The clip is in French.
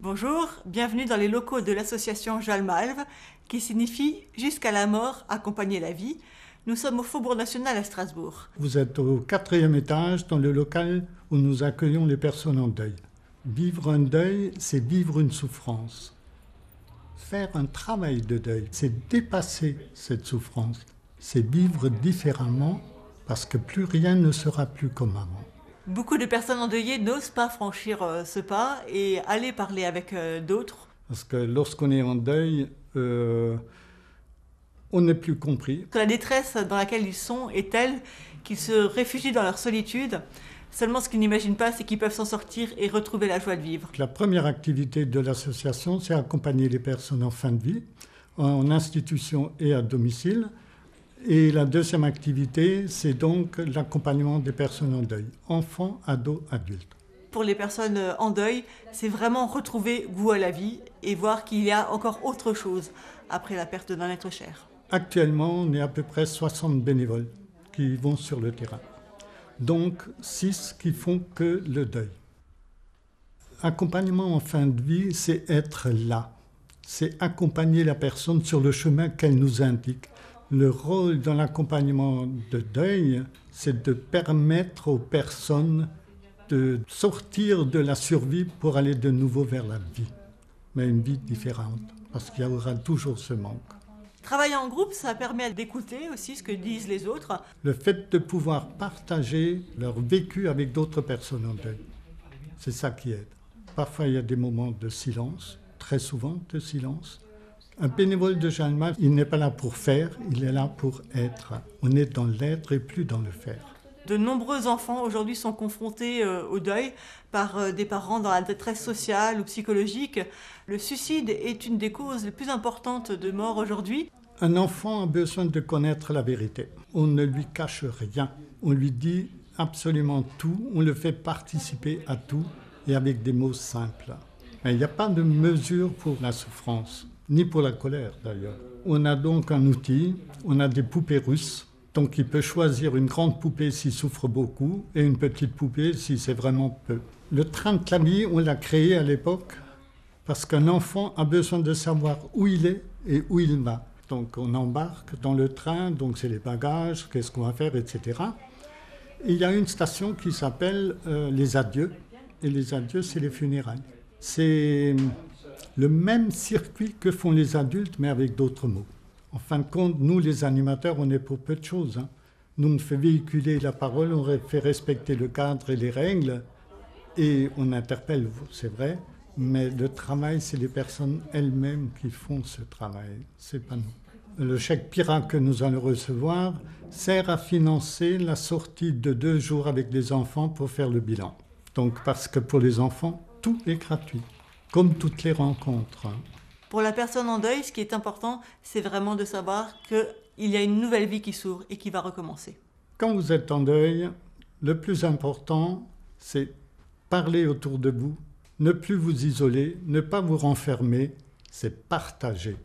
Bonjour, bienvenue dans les locaux de l'association Jalmalve, qui signifie « Jusqu'à la mort, accompagner la vie ». Nous sommes au Faubourg National à Strasbourg. Vous êtes au 4e étage, dans le local où nous accueillons les personnes en deuil. Vivre un deuil, c'est vivre une souffrance. Faire un travail de deuil, c'est dépasser cette souffrance. C'est vivre différemment parce que plus rien ne sera plus comme avant. Beaucoup de personnes endeuillées n'osent pas franchir ce pas et aller parler avec d'autres. Parce que lorsqu'on est en deuil, on n'est plus compris. La détresse dans laquelle ils sont est telle qu'ils se réfugient dans leur solitude. Seulement ce qu'ils n'imaginent pas, c'est qu'ils peuvent s'en sortir et retrouver la joie de vivre. La première activité de l'association, c'est accompagner les personnes en fin de vie, en institution et à domicile. Et la deuxième activité, c'est donc l'accompagnement des personnes en deuil, enfants, ados, adultes. Pour les personnes en deuil, c'est vraiment retrouver goût à la vie et voir qu'il y a encore autre chose après la perte d'un être cher. Actuellement, on est à peu près 60 bénévoles qui vont sur le terrain. Donc 6 qui font que le deuil. Accompagnement en fin de vie, c'est être là. C'est accompagner la personne sur le chemin qu'elle nous indique. Le rôle dans l'accompagnement de deuil, c'est de permettre aux personnes de sortir de la survie pour aller de nouveau vers la vie. Mais une vie différente, parce qu'il y aura toujours ce manque. Travailler en groupe, ça permet d'écouter aussi ce que disent les autres. Le fait de pouvoir partager leur vécu avec d'autres personnes en deuil, c'est ça qui aide. Parfois, il y a des moments de silence, très souvent de silence. Un bénévole de Jalmalve, il n'est pas là pour faire, il est là pour être. On est dans l'être et plus dans le faire. De nombreux enfants aujourd'hui sont confrontés au deuil par des parents dans la détresse sociale ou psychologique. Le suicide est une des causes les plus importantes de mort aujourd'hui. Un enfant a besoin de connaître la vérité. On ne lui cache rien. On lui dit absolument tout. On le fait participer à tout et avec des mots simples. Mais il n'y a pas de mesure pour la souffrance, ni pour la colère d'ailleurs. On a donc un outil, on a des poupées russes. Donc il peut choisir une grande poupée s'il souffre beaucoup et une petite poupée si c'est vraiment peu. Le train de la vie, on l'a créé à l'époque parce qu'un enfant a besoin de savoir où il est et où il va. Donc on embarque dans le train, donc c'est les bagages, qu'est-ce qu'on va faire, etc. Et il y a une station qui s'appelle les adieux. Et les adieux, c'est les funérailles. C'est le même circuit que font les adultes, mais avec d'autres mots. En fin de compte, nous, les animateurs, on est pour peu de choses. Nous, on fait véhiculer la parole, on fait respecter le cadre et les règles, et on interpelle, c'est vrai, mais le travail, c'est les personnes elles-mêmes qui font ce travail, c'est pas nous. Le chèque Pira que nous allons recevoir sert à financer la sortie de 2 jours avec les enfants pour faire le bilan. Donc, parce que pour les enfants, tout est gratuit, comme toutes les rencontres. Pour la personne en deuil, ce qui est important, c'est vraiment de savoir qu'il y a une nouvelle vie qui s'ouvre et qui va recommencer. Quand vous êtes en deuil, le plus important, c'est parler autour de vous, ne plus vous isoler, ne pas vous renfermer, c'est partager.